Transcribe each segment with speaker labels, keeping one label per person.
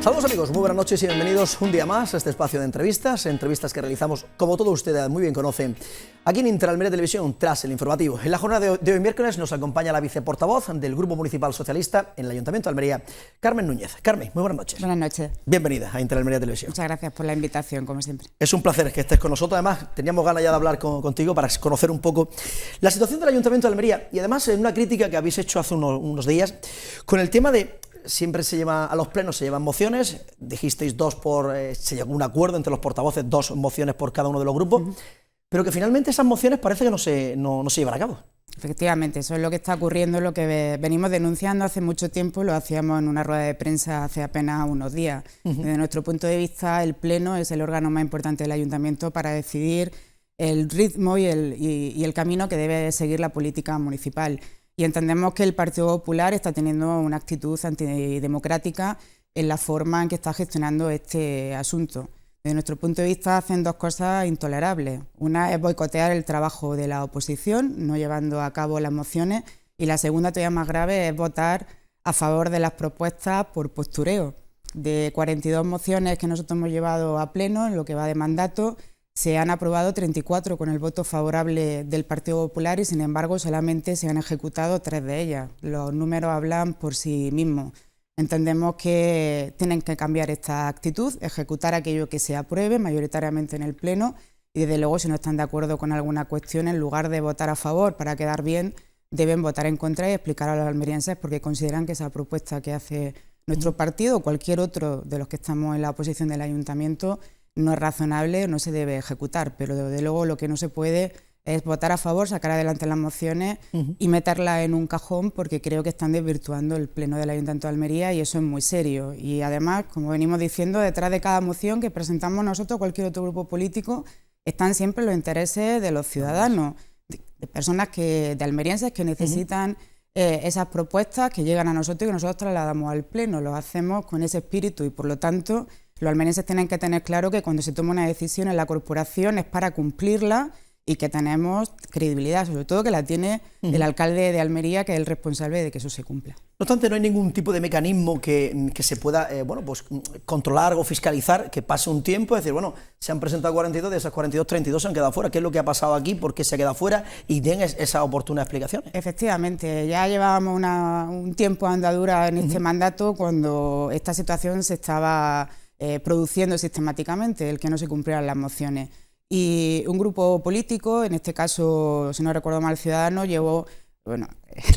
Speaker 1: Saludos amigos, muy buenas noches y bienvenidos un día más a este espacio de entrevistas que realizamos, como todos ustedes muy bien conocen, aquí en Interalmería Televisión tras el informativo. En la jornada de hoy miércoles nos acompaña la viceportavoz del Grupo Municipal Socialista en el Ayuntamiento de Almería, Carmen Núñez. Carmen, muy buenas noches.
Speaker 2: Buenas noches.
Speaker 1: Bienvenida a Interalmería Televisión.
Speaker 2: Muchas gracias por la invitación, como siempre.
Speaker 1: Es un placer que estés con nosotros, además teníamos ganas ya de hablar contigo para conocer un poco la situación del Ayuntamiento de Almería y además en una crítica que habéis hecho hace unos días con el tema de siempre se lleva a los plenos, se llevan mociones, dijisteis se llegó a un acuerdo entre los portavoces, 2 mociones por cada uno de los grupos, pero que finalmente esas mociones parece que no se llevan a cabo.
Speaker 2: Efectivamente, eso es lo que está ocurriendo, lo que venimos denunciando hace mucho tiempo, lo hacíamos en una rueda de prensa hace apenas unos días. Desde nuestro punto de vista, el Pleno es el órgano más importante del Ayuntamiento para decidir el ritmo y el camino que debe seguir la política municipal. Y entendemos que el Partido Popular está teniendo una actitud antidemocrática en la forma en que está gestionando este asunto. Desde nuestro punto de vista hacen 2 cosas intolerables. Una es boicotear el trabajo de la oposición, no llevando a cabo las mociones, y la segunda, todavía más grave, es votar a favor de las propuestas por postureo. De 42 mociones que nosotros hemos llevado a pleno en lo que va de mandato, se han aprobado 34 con el voto favorable del Partido Popular y, sin embargo, solamente se han ejecutado 3 de ellas. Los números hablan por sí mismos. Entendemos que tienen que cambiar esta actitud, ejecutar aquello que se apruebe mayoritariamente en el Pleno y, desde luego, si no están de acuerdo con alguna cuestión, en lugar de votar a favor para quedar bien, deben votar en contra y explicar a los almerienses por qué consideran que esa propuesta que hace nuestro partido o cualquier otro de los que estamos en la oposición del Ayuntamiento no es razonable o no se debe ejecutar, pero desde luego lo que no se puede es votar a favor, sacar adelante las mociones y meterlas en un cajón, porque creo que están desvirtuando el Pleno del Ayuntamiento de Almería y eso es muy serio. Y además, como venimos diciendo, detrás de cada moción que presentamos nosotros, cualquier otro grupo político, están siempre los intereses de los ciudadanos, de personas de almerienses que necesitan esas propuestas que llegan a nosotros y que nosotros trasladamos al Pleno. Lo hacemos con ese espíritu y, por lo tanto, los almerienses tienen que tener claro que cuando se toma una decisión en la corporación es para cumplirla y que tenemos credibilidad, sobre todo que la tiene el alcalde de Almería, que es el responsable de que eso se cumpla.
Speaker 1: No obstante, no hay ningún tipo de mecanismo que se pueda controlar o fiscalizar, que pase un tiempo, es decir, bueno, se han presentado 42, de esas 42, 32 se han quedado fuera. ¿Qué es lo que ha pasado aquí? ¿Por qué se ha quedado fuera? Y den esa oportuna explicación.
Speaker 2: Efectivamente, ya llevábamos un tiempo de andadura en este mandato cuando esta situación se estaba produciendo sistemáticamente, el que no se cumplieran las mociones. Y un grupo político, en este caso, si no recuerdo mal, Ciudadanos, llevó,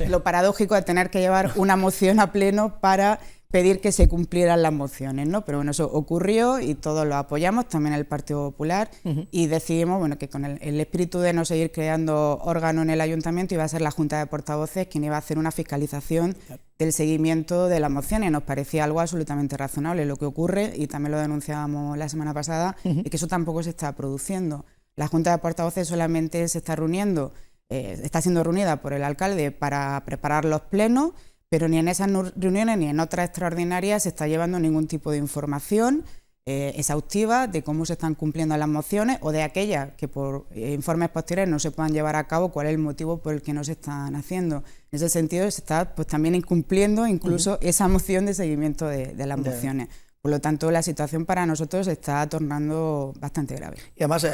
Speaker 2: lo paradójico de tener que llevar una moción a pleno para pedir que se cumplieran las mociones, ¿no? Pero bueno, eso ocurrió y todos lo apoyamos, también el Partido Popular, y decidimos que con el espíritu de no seguir creando órganos en el Ayuntamiento iba a ser la Junta de Portavoces quien iba a hacer una fiscalización del seguimiento de las mociones. Nos parecía algo absolutamente razonable. Lo que ocurre, y también lo denunciábamos la semana pasada, es que eso tampoco se está produciendo. La Junta de Portavoces solamente se está reuniendo, está siendo reunida por el alcalde para preparar los plenos, pero ni en esas reuniones ni en otras extraordinarias se está llevando ningún tipo de información exhaustiva de cómo se están cumpliendo las mociones o de aquellas que por informes posteriores no se puedan llevar a cabo, cuál es el motivo por el que no se están haciendo. En ese sentido se está también incumpliendo incluso esa moción de seguimiento de las mociones. Por lo tanto, la situación para nosotros se está tornando bastante grave.
Speaker 1: Y además,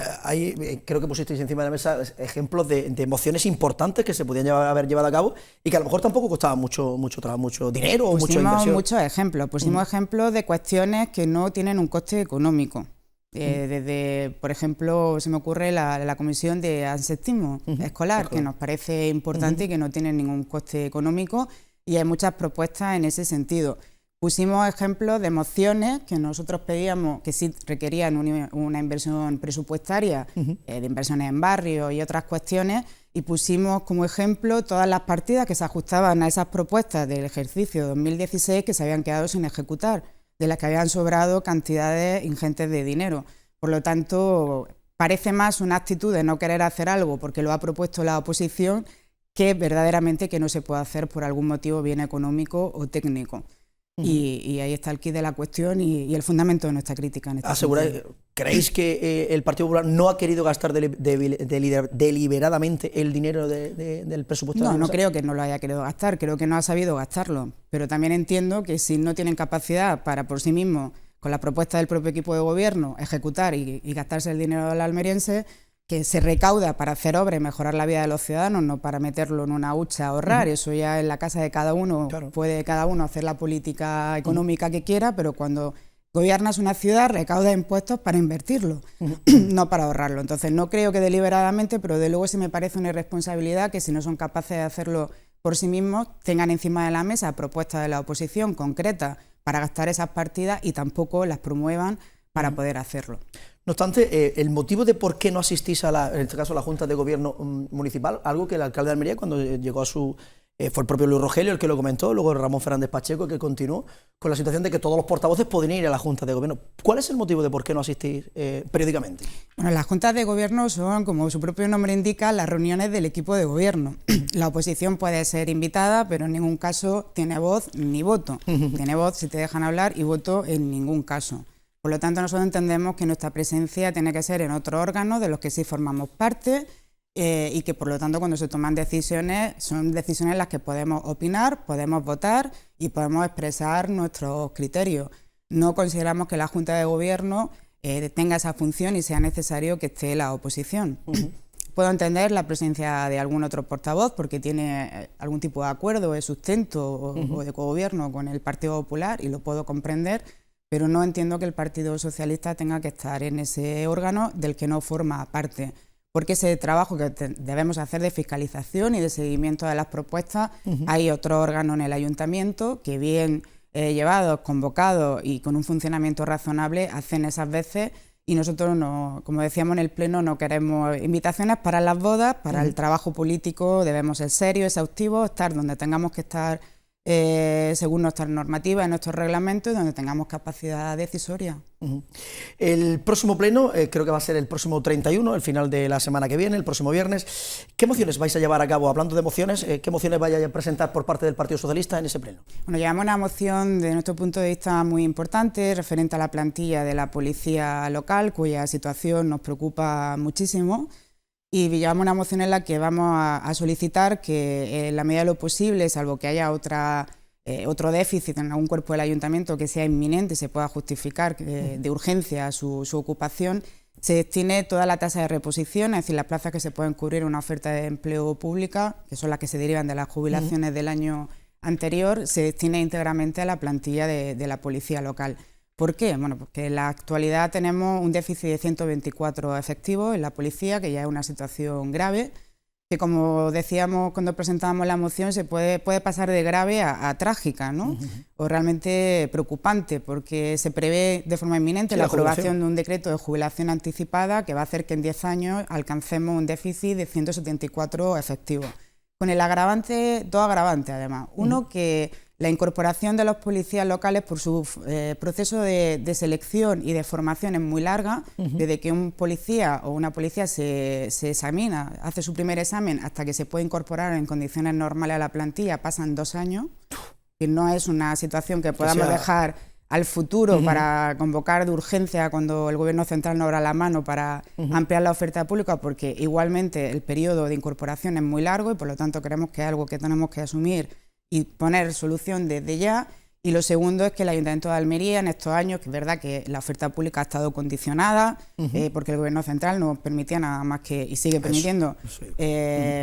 Speaker 1: creo que pusisteis encima de la mesa ejemplos de mociones importantes que se podían haber llevado a cabo y que a lo mejor tampoco costaban mucho dinero o mucha inversión.
Speaker 2: Muchos ejemplos. Pusimos ejemplos de cuestiones que no tienen un coste económico. Desde, por ejemplo, se me ocurre la comisión de aseptismo escolar, que nos parece importante y que no tiene ningún coste económico, y hay muchas propuestas en ese sentido. Pusimos ejemplos de mociones que nosotros pedíamos que sí requerían una inversión presupuestaria, de inversiones en barrios y otras cuestiones, y pusimos como ejemplo todas las partidas que se ajustaban a esas propuestas del ejercicio 2016 que se habían quedado sin ejecutar, de las que habían sobrado cantidades ingentes de dinero. Por lo tanto, parece más una actitud de no querer hacer algo porque lo ha propuesto la oposición que verdaderamente que no se puede hacer por algún motivo bien económico o técnico. Y ahí está el quid de la cuestión y el fundamento de nuestra crítica. En este
Speaker 1: Aseguráis, ¿Creéis que el Partido Popular no ha querido gastar deliberadamente el dinero del presupuesto?
Speaker 2: No, no creo que no lo haya querido gastar, creo que no ha sabido gastarlo. Pero también entiendo que si no tienen capacidad para por sí mismos, con la propuesta del propio equipo de gobierno, ejecutar y gastarse el dinero del almeriense, que se recauda para hacer obras y mejorar la vida de los ciudadanos, no para meterlo en una hucha a ahorrar. Eso ya en la casa de cada uno, claro. Puede cada uno hacer la política económica que quiera, pero cuando gobiernas una ciudad, recauda impuestos para invertirlo, no para ahorrarlo. Entonces no creo que deliberadamente, pero de luego sí me parece una irresponsabilidad que si no son capaces de hacerlo por sí mismos, tengan encima de la mesa propuestas de la oposición concretas para gastar esas partidas y tampoco las promuevan para poder hacerlo.
Speaker 1: No obstante, el motivo de por qué no asistís en este caso a la Junta de Gobierno municipal, algo que el alcalde de Almería cuando llegó a su... fue el propio Luis Rogelio el que lo comentó, luego Ramón Fernández Pacheco que continuó con la situación de que todos los portavoces podían ir a la Junta de Gobierno. ¿Cuál es el motivo de por qué no asistís periódicamente? Bueno,
Speaker 2: las juntas de gobierno son, como su propio nombre indica, las reuniones del equipo de gobierno. La oposición puede ser invitada, pero en ningún caso tiene voz ni voto. Tiene voz si te dejan hablar y voto en ningún caso. Por lo tanto, nosotros entendemos que nuestra presencia tiene que ser en otro órgano de los que sí formamos parte, y que por lo tanto cuando se toman decisiones son decisiones en las que podemos opinar, podemos votar y podemos expresar nuestros criterios. No consideramos que la Junta de Gobierno tenga esa función y sea necesario que esté la oposición. Puedo entender la presencia de algún otro portavoz porque tiene algún tipo de acuerdo, de sustento o de cogobierno con el Partido Popular y lo puedo comprender, pero no entiendo que el Partido Socialista tenga que estar en ese órgano del que no forma parte. Porque ese trabajo que debemos hacer de fiscalización y de seguimiento de las propuestas, hay otro órgano en el ayuntamiento que bien llevados, convocados y con un funcionamiento razonable hacen esas veces y nosotros, no, como decíamos en el pleno, no queremos invitaciones para las bodas, para el trabajo político debemos ser serios, exhaustivos, estar donde tengamos que estar según nuestras normativas y nuestros reglamentos y donde tengamos capacidad decisoria.
Speaker 1: El próximo pleno, creo que va a ser el próximo 31, el final de la semana que viene, el próximo viernes. ¿Qué mociones vais a llevar a cabo? Hablando de mociones, ¿qué mociones vais a presentar por parte del Partido Socialista en ese pleno? Bueno,
Speaker 2: llevamos una moción de nuestro punto de vista muy importante, referente a la plantilla de la policía local, cuya situación nos preocupa muchísimo. Y llevamos una moción en la que vamos a solicitar que en la medida de lo posible, salvo que haya otro déficit en algún cuerpo del ayuntamiento que sea inminente y se pueda justificar de urgencia su ocupación, se destine toda la tasa de reposición, es decir, las plazas que se pueden cubrir en una oferta de empleo pública, que son las que se derivan de las jubilaciones del año anterior, se destine íntegramente a la plantilla de la policía local. ¿Por qué? Bueno, porque en la actualidad tenemos un déficit de 124 efectivos en la policía, que ya es una situación grave, que como decíamos cuando presentábamos la moción, se puede pasar de grave a trágica, ¿no? O realmente preocupante, porque se prevé de forma inminente la aprobación de un decreto de jubilación anticipada que va a hacer que en 10 años alcancemos un déficit de 174 efectivos. Con el agravante, dos agravantes además. Uno, que la incorporación de los policías locales por su proceso de selección y de formación es muy larga, desde que un policía o una policía se examina, hace su primer examen, hasta que se puede incorporar en condiciones normales a la plantilla, pasan 2 años, que no es una situación que podamos dejar al futuro para convocar de urgencia cuando el Gobierno central no abra la mano para ampliar la oferta pública, porque igualmente el periodo de incorporación es muy largo y por lo tanto creemos que es algo que tenemos que asumir y poner solución desde ya. Y lo segundo es que el Ayuntamiento de Almería en estos años, que es verdad que la oferta pública ha estado condicionada, porque el Gobierno central no permitía nada más que, y sigue permitiendo,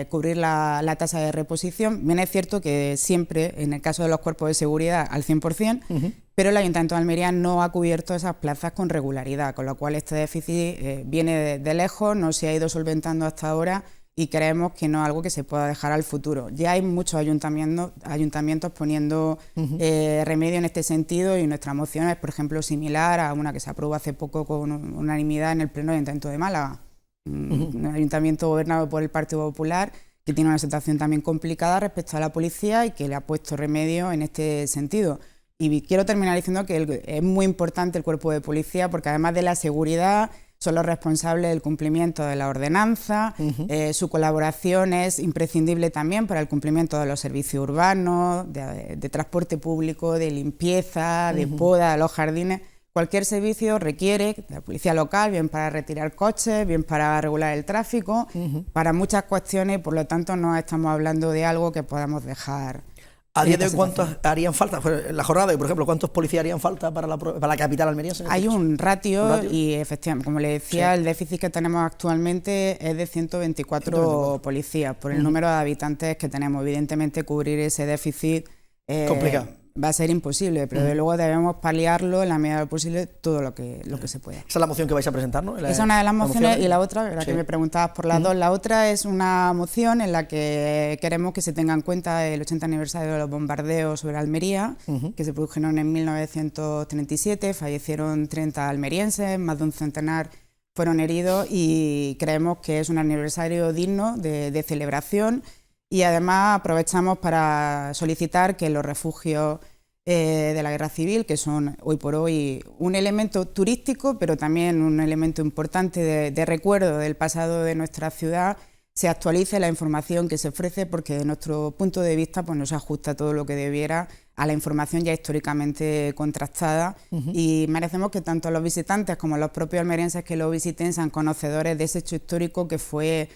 Speaker 2: cubrir la tasa de reposición. Bien es cierto que siempre, en el caso de los cuerpos de seguridad, al 100%, pero el Ayuntamiento de Almería no ha cubierto esas plazas con regularidad, con lo cual este déficit viene de lejos, no se ha ido solventando hasta ahora, y creemos que no es algo que se pueda dejar al futuro. Ya hay muchos ayuntamientos poniendo remedio en este sentido y nuestra moción es, por ejemplo, similar a una que se aprobó hace poco con unanimidad en el Pleno del Ayuntamiento de Málaga. Un ayuntamiento gobernado por el Partido Popular que tiene una situación también complicada respecto a la policía y que le ha puesto remedio en este sentido. Y quiero terminar diciendo que es muy importante el cuerpo de policía porque además de la seguridad son los responsables del cumplimiento de la ordenanza, su colaboración es imprescindible también para el cumplimiento de los servicios urbanos, de transporte público, de limpieza, de poda de los jardines, cualquier servicio requiere de la policía local, bien para retirar coches, bien para regular el tráfico, para muchas cuestiones, por lo tanto no estamos hablando de algo que podamos dejar.
Speaker 1: A día de hoy, ¿cuántos harían falta? En la jornada de hoy, por ejemplo, ¿cuántos policías harían falta para la capital almeriense?
Speaker 2: Hay un ratio y efectivamente, como le decía, el déficit que tenemos actualmente es de 124 policías por el número de habitantes que tenemos. Evidentemente, cubrir ese déficit
Speaker 1: complicado.
Speaker 2: Va a ser imposible, pero de luego debemos paliarlo en la medida de lo posible todo lo que se pueda.
Speaker 1: Esa es la moción que vais a presentar, ¿no?
Speaker 2: Esa es una de las mociones y la otra, la que me preguntabas por las dos, la otra es una moción en la que queremos que se tenga en cuenta el 80 aniversario de los bombardeos sobre Almería, que se produjeron en 1937, fallecieron 30 almerienses, más de un centenar fueron heridos y creemos que es un aniversario digno de celebración. Y además aprovechamos para solicitar que los refugios de la guerra civil, que son hoy por hoy un elemento turístico, pero también un elemento importante de recuerdo del pasado de nuestra ciudad, se actualice la información que se ofrece, porque desde nuestro punto de vista pues no se ajusta todo lo que debiera a la información ya históricamente contrastada, y merecemos que tanto los visitantes como los propios almerienses que lo visiten sean conocedores de ese hecho histórico que fue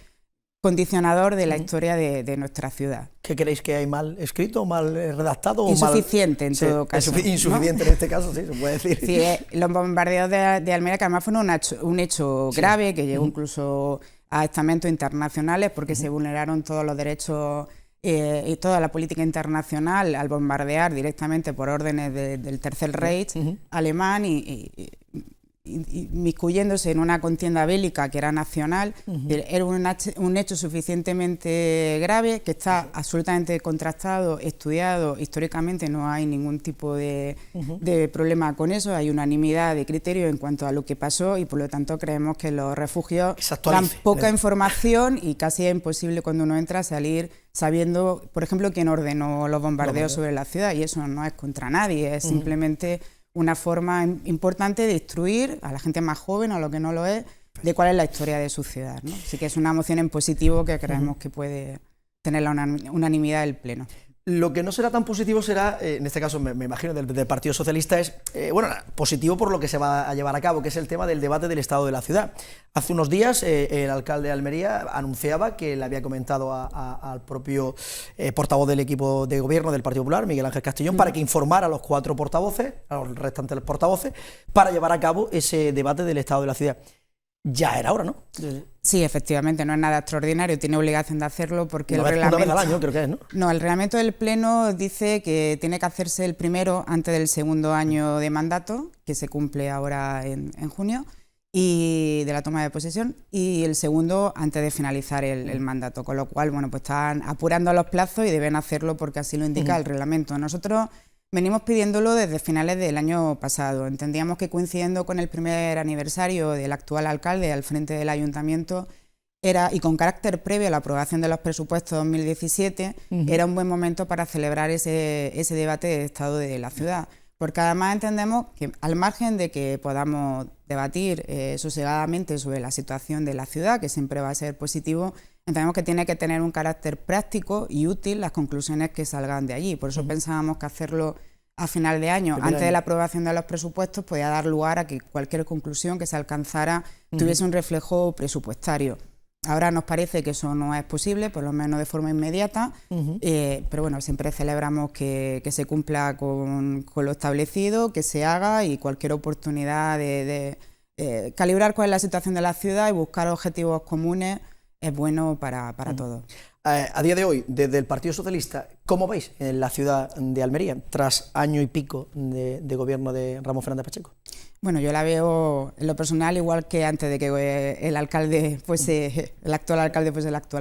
Speaker 2: condicionador de la historia de nuestra ciudad.
Speaker 1: ¿Qué creéis, que hay mal escrito, mal redactado?
Speaker 2: Insuficiente en todo caso.
Speaker 1: Insuficiente, ¿no? En este caso, sí, se puede decir.
Speaker 2: Sí, los bombardeos de Almería, que además fueron un hecho grave, que llegó incluso a estamentos internacionales, porque se vulneraron todos los derechos y toda la política internacional al bombardear directamente por órdenes del Tercer Reich alemán y inmiscuyéndose en una contienda bélica que era nacional. Era un hecho suficientemente grave, que está absolutamente contrastado, estudiado históricamente, no hay ningún tipo de problema con eso, hay unanimidad de criterio en cuanto a lo que pasó, y por lo tanto creemos que los refugios dan poca información y casi es imposible cuando uno entra a salir sabiendo, por ejemplo, quién ordenó los bombardeos sobre la ciudad, y eso no es contra nadie, es simplemente una forma importante de instruir a la gente más joven, o a lo que no lo es, de cuál es la historia de su ciudad, ¿no? Así que es una moción en positivo que creemos que puede tener la unanimidad del Pleno.
Speaker 1: Lo que no será tan positivo será, en este caso me imagino del Partido Socialista, es positivo por lo que se va a llevar a cabo, que es el tema del debate del estado de la ciudad. Hace unos días el alcalde de Almería anunciaba que le había comentado al propio portavoz del equipo de gobierno del Partido Popular, Miguel Ángel Castellón, para que informara a los 4 portavoces, a los restantes portavoces, para llevar a cabo ese debate del estado de la ciudad. Ya era hora, ¿no?
Speaker 2: Sí, efectivamente, no es nada extraordinario, tiene obligación de hacerlo porque el reglamento...
Speaker 1: Una vez al año, creo que es, ¿no?
Speaker 2: No, el reglamento del Pleno dice que tiene que hacerse el primero antes del segundo año de mandato, que se cumple ahora en junio, y de la toma de posesión, y el segundo antes de finalizar el mandato, con lo cual, bueno, pues están apurando los plazos y deben hacerlo porque así lo indica el reglamento. Nosotros venimos pidiéndolo desde finales del año pasado. Entendíamos que coincidiendo con el primer aniversario del actual alcalde al frente del ayuntamiento y con carácter previo a la aprobación de los presupuestos 2017, era un buen momento para celebrar ese debate de estado de la ciudad. Porque además entendemos que, al margen de que podamos debatir sosegadamente sobre la situación de la ciudad, que siempre va a ser positivo, entendemos que tiene que tener un carácter práctico y útil las conclusiones que salgan de allí. Por eso pensábamos que hacerlo a final de año, antes de la aprobación de los presupuestos, podía dar lugar a que cualquier conclusión que se alcanzara tuviese un reflejo presupuestario. Ahora nos parece que eso no es posible, por lo menos de forma inmediata, pero bueno, siempre celebramos que se cumpla con lo establecido, que se haga, y cualquier oportunidad de calibrar cuál es la situación de la ciudad y buscar objetivos comunes es bueno para todos.
Speaker 1: A día de hoy, desde el Partido Socialista, ¿cómo veis en la ciudad de Almería tras año y pico de gobierno de Ramón Fernández Pacheco?
Speaker 2: Bueno, yo la veo en lo personal igual que antes de que el alcalde fuese el actual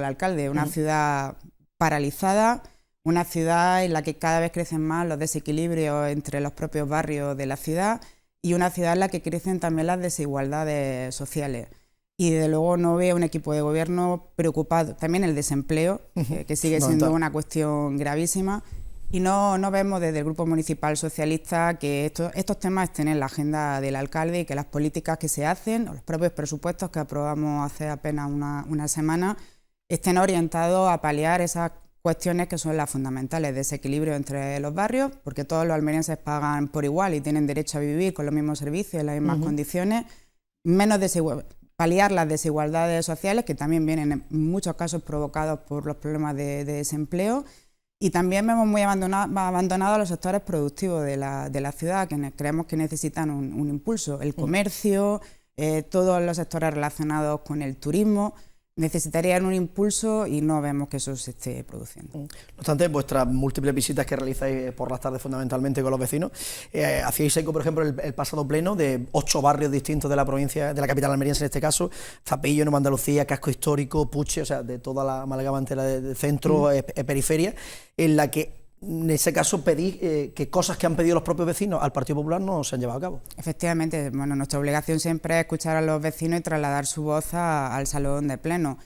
Speaker 2: alcalde. Una ciudad paralizada, una ciudad en la que cada vez crecen más los desequilibrios entre los propios barrios de la ciudad, y una ciudad en la que crecen también las desigualdades sociales. Y desde luego no veo un equipo de gobierno preocupado. También el desempleo, que sigue siendo una cuestión gravísima. Y no vemos desde el Grupo Municipal Socialista que estos temas estén en la agenda del alcalde, y que las políticas que se hacen, o los propios presupuestos que aprobamos hace apenas una semana, estén orientados a paliar esas cuestiones que son las fundamentales, desequilibrio entre los barrios, porque todos los almerienses pagan por igual y tienen derecho a vivir con los mismos servicios, en las mismas condiciones, paliar las desigualdades sociales, que también vienen en muchos casos provocados por los problemas de desempleo, y también vemos muy abandonados a los sectores productivos de la ciudad, que creemos que necesitan un impulso. El comercio, todos los sectores relacionados con el turismo, necesitarían un impulso y no vemos que eso se esté produciendo.
Speaker 1: No obstante, vuestras múltiples visitas que realizáis por las tardes fundamentalmente con los vecinos, hacíais eco, por ejemplo, el pasado pleno de 8 barrios distintos de la provincia, de la capital almeriense en este caso, Zapillo, Nueva Andalucía, Casco Histórico, Puche, o sea, de toda la amalgama entera de centro, periferia, en la que en ese caso pedís que cosas que han pedido los propios vecinos al Partido Popular no se han llevado a cabo.
Speaker 2: Efectivamente, bueno, nuestra obligación siempre es escuchar a los vecinos y trasladar su voz al salón de pleno.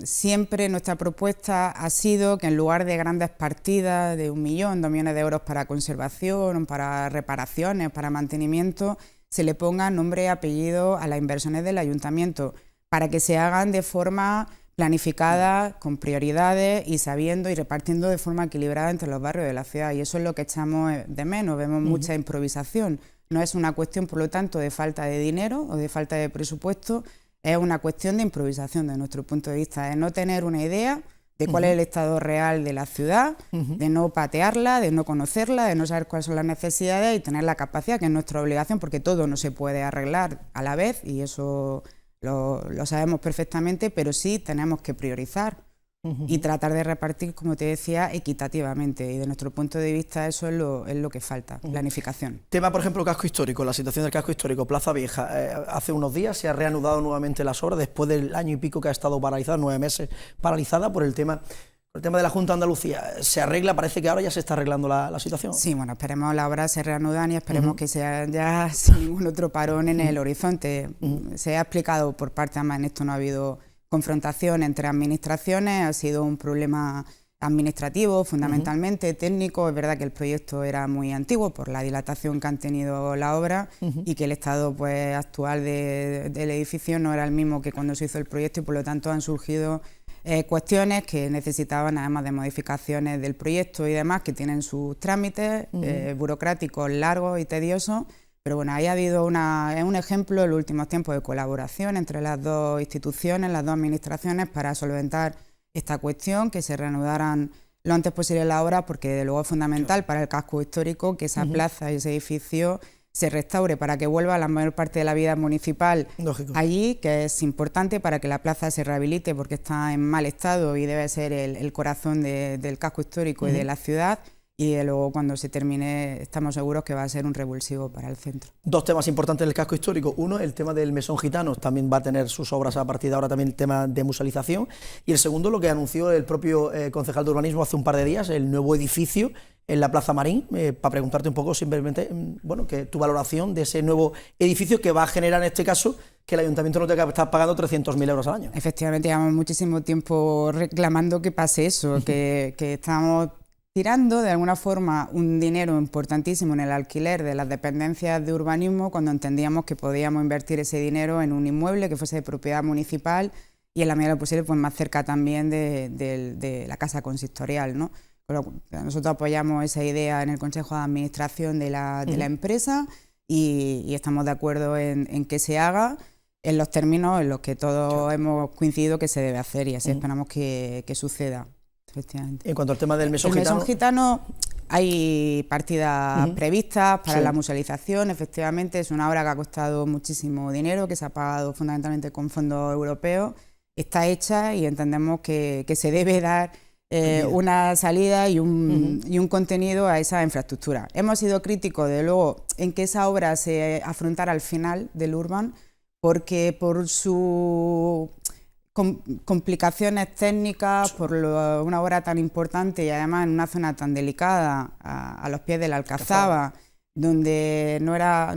Speaker 2: Siempre nuestra propuesta ha sido que en lugar de grandes partidas de 1 millón, 2 millones de euros para conservación, para reparaciones, para mantenimiento, se le ponga nombre y apellido a las inversiones del ayuntamiento, para que se hagan de forma planificada, con prioridades y sabiendo y repartiendo de forma equilibrada entre los barrios de la ciudad. Y eso es lo que echamos de menos, vemos mucha improvisación. No es una cuestión, por lo tanto, de falta de dinero o de falta de presupuesto, es una cuestión de improvisación desde nuestro punto de vista, de no tener una idea de cuál es el estado real de la ciudad, de no patearla, de no conocerla, de no saber cuáles son las necesidades y tener la capacidad, que es nuestra obligación, porque todo no se puede arreglar a la vez y eso lo sabemos perfectamente, pero sí tenemos que priorizar y tratar de repartir, como te decía, equitativamente. Y de nuestro punto de vista eso es lo que falta, planificación.
Speaker 1: Tema, por ejemplo, casco histórico, la situación del casco histórico, Plaza Vieja. Hace unos días se ha reanudado nuevamente las obras después del año y pico que ha estado paralizada, 9 meses paralizada por el tema de la Junta de Andalucía. ¿Se arregla? Parece que ahora ya se está arreglando la situación.
Speaker 2: Sí, bueno, esperemos las obras se reanudan y esperemos que sea ya sin ningún otro parón en el horizonte. Se ha explicado por parte, además en esto no ha habido confrontación entre administraciones, ha sido un problema administrativo, fundamentalmente técnico. Es verdad que el proyecto era muy antiguo por la dilatación que han tenido la obra y que el estado pues actual del edificio no era el mismo que cuando se hizo el proyecto y por lo tanto han surgido cuestiones que necesitaban, además de modificaciones del proyecto y demás, que tienen sus trámites burocráticos largos y tediosos, pero bueno, ahí ha habido un ejemplo en los últimos tiempos de colaboración entre las dos instituciones, las dos administraciones, para solventar esta cuestión, que se reanudaran lo antes posible la obra, porque de luego es fundamental para el casco histórico que esa plaza y ese edificio se restaure para que vuelva la mayor parte de la vida municipal allí, que es importante para que la plaza se rehabilite porque está en mal estado y debe ser el corazón del casco histórico y de la ciudad. Y luego cuando se termine estamos seguros que va a ser un revulsivo para el centro. 2
Speaker 1: temas importantes del casco histórico. Uno, el tema del mesón gitano, también va a tener sus obras a partir de ahora, también el tema de musealización. Y el segundo, lo que anunció el propio concejal de urbanismo hace un par de días, el nuevo edificio en la Plaza Marín, para preguntarte un poco simplemente, bueno, que tu valoración de ese nuevo edificio que va a generar en este caso que el ayuntamiento no tenga que estar pagando 300.000 euros al año.
Speaker 2: Efectivamente, llevamos muchísimo tiempo reclamando que pase eso, que estamos tirando de alguna forma un dinero importantísimo en el alquiler de las dependencias de urbanismo cuando entendíamos que podíamos invertir ese dinero en un inmueble que fuese de propiedad municipal y en la medida de lo posible pues más cerca también de la casa consistorial, ¿no? Nosotros apoyamos esa idea en el Consejo de Administración de la empresa y estamos de acuerdo en que se haga en los términos en los que todos hemos coincidido que se debe hacer y así esperamos que suceda.
Speaker 1: En cuanto al tema del mesón gitano...
Speaker 2: El mesón gitano, hay partidas previstas para la musealización, efectivamente, es una obra que ha costado muchísimo dinero, que se ha pagado fundamentalmente con fondos europeos, está hecha y entendemos que se debe dar una salida y un contenido a esa infraestructura. Hemos sido críticos, de luego, en que esa obra se afrontara al final del Urban, porque por su complicaciones técnicas, por una obra tan importante y además en una zona tan delicada, a los pies de la Alcazaba, donde no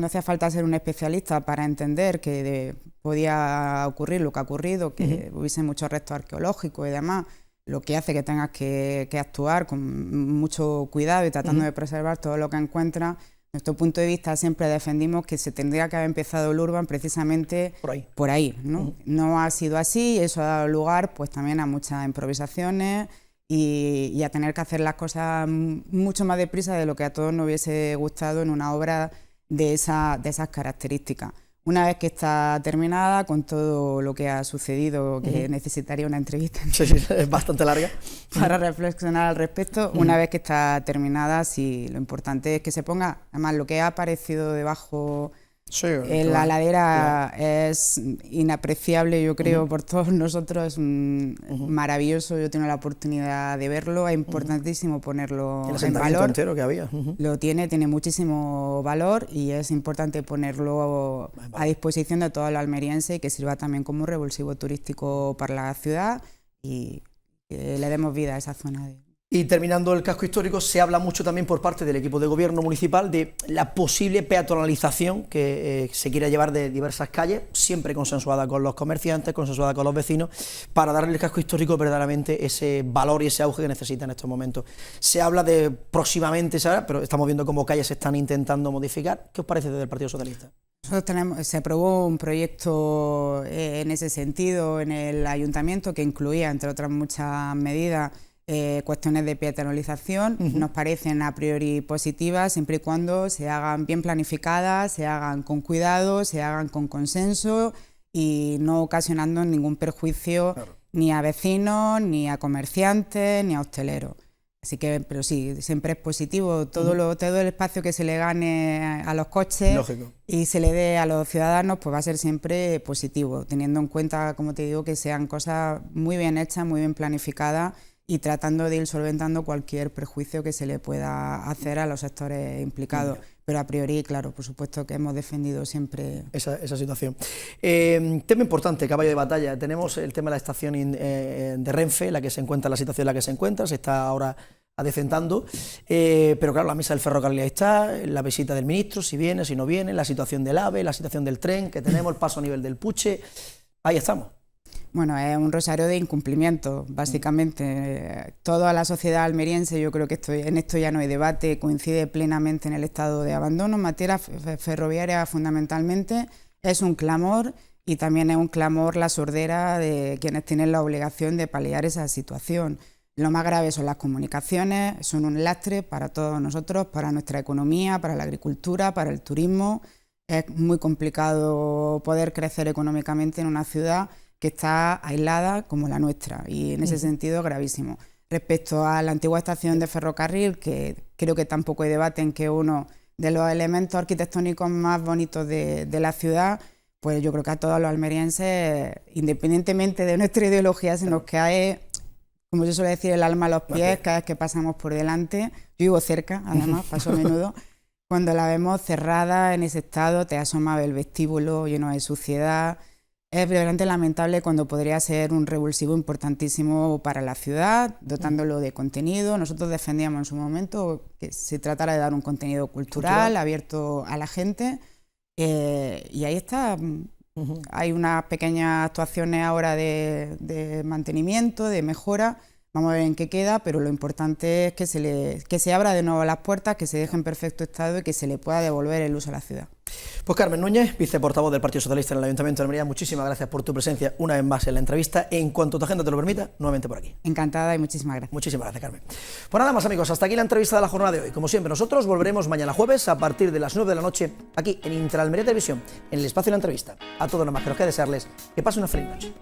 Speaker 2: hacía falta ser un especialista para entender que podía ocurrir lo que ha ocurrido, que hubiese muchos restos arqueológicos y demás, lo que hace que tengas que actuar con mucho cuidado y tratando de preservar todo lo que encuentras. Nuestro punto de vista siempre defendimos que se tendría que haber empezado el Urban precisamente por ahí, ¿no? No ha sido así y eso ha dado lugar pues también a muchas improvisaciones y a tener que hacer las cosas mucho más deprisa de lo que a todos nos hubiese gustado en una obra de esas características. Una vez que está terminada, con todo lo que ha sucedido, que necesitaría una entrevista
Speaker 1: sí, es bastante larga,
Speaker 2: para reflexionar al respecto, una vez que está terminada, sí, lo importante es que se ponga, además lo que ha aparecido debajo en la ladera es inapreciable, yo creo, por todos nosotros, es maravilloso. Yo tengo la oportunidad de verlo, es importantísimo ponerlo en valor.
Speaker 1: Entero que había.
Speaker 2: Lo tiene muchísimo valor y es importante ponerlo a disposición de todo el almeriense y que sirva también como revulsivo turístico para la ciudad y que le demos vida a esa zona.
Speaker 1: Y terminando el casco histórico, se habla mucho también por parte del equipo de gobierno municipal de la posible peatonalización que se quiera llevar de diversas calles, siempre consensuada con los comerciantes, consensuada con los vecinos, para darle al casco histórico verdaderamente ese valor y ese auge que necesita en estos momentos. Se habla de próximamente, ¿sabes? Pero estamos viendo cómo calles se están intentando modificar. ¿Qué os parece desde el Partido Socialista?
Speaker 2: Se aprobó un proyecto en ese sentido en el ayuntamiento que incluía, entre otras muchas medidas, cuestiones de peatonalización. Nos parecen a priori positivas siempre y cuando se hagan bien planificadas, se hagan con cuidado, se hagan con consenso y no ocasionando ningún perjuicio ni a vecinos, ni a comerciantes, ni a hosteleros. Así que, pero sí, siempre es positivo todo el espacio que se le gane a los coches.
Speaker 1: Lógico.
Speaker 2: Y se le dé a los ciudadanos, pues va a ser siempre positivo, teniendo en cuenta, como te digo, que sean cosas muy bien hechas, muy bien planificadas y tratando de ir solventando cualquier prejuicio que se le pueda hacer a los sectores implicados. Pero a priori, claro, por supuesto que hemos defendido siempre
Speaker 1: esa situación. Tema importante, caballo de batalla. Tenemos el tema de la estación de Renfe, la situación en la que se encuentra, se está ahora adecentando, pero claro, la mesa del ferrocarril está, la visita del ministro, si viene, si no viene, la situación del AVE, la situación del tren que tenemos, el paso a nivel del Puche, ahí estamos.
Speaker 2: Bueno, es un rosario de incumplimiento, básicamente. Toda la sociedad almeriense, yo creo que en esto ya no hay debate, coincide plenamente en el estado de abandono. En materia ferroviaria, fundamentalmente, es un clamor y también es un clamor la sordera de quienes tienen la obligación de paliar esa situación. Lo más grave son las comunicaciones, son un lastre para todos nosotros, para nuestra economía, para la agricultura, para el turismo. Es muy complicado poder crecer económicamente en una ciudad que está aislada como la nuestra y en ese sentido gravísimo. Respecto a la antigua estación de ferrocarril, que creo que tampoco hay debate en que es uno de los elementos arquitectónicos más bonitos de la ciudad, pues yo creo que a todos los almerienses, independientemente de nuestra ideología, se nos cae, como yo suelo decir, el alma a los pies cada vez que pasamos por delante. Yo vivo cerca, además, paso a menudo. Cuando la vemos cerrada en ese estado, te asoma el vestíbulo lleno de suciedad. Es realmente lamentable cuando podría ser un revulsivo importantísimo para la ciudad, dotándolo de contenido. Nosotros defendíamos en su momento que se tratara de dar un contenido cultural abierto a la gente y ahí está. Hay unas pequeñas actuaciones ahora de mantenimiento, de mejora. Vamos a ver en qué queda, pero lo importante es que se abra de nuevo las puertas, que se deje en perfecto estado y que se le pueda devolver el uso a la ciudad.
Speaker 1: Pues Carmen Núñez, viceportavoz del Partido Socialista en el Ayuntamiento de Almería, muchísimas gracias por tu presencia una vez más en la entrevista. En cuanto tu agenda te lo permita, nuevamente por aquí.
Speaker 2: Encantada y muchísimas gracias.
Speaker 1: Muchísimas gracias, Carmen. Pues nada más, amigos, hasta aquí la entrevista de la jornada de hoy. Como siempre, nosotros volveremos mañana jueves a partir de las 9 de la noche aquí en Interalmería Televisión, en el espacio de la entrevista. A todos los más que nos queda desearles que pasen una feliz noche.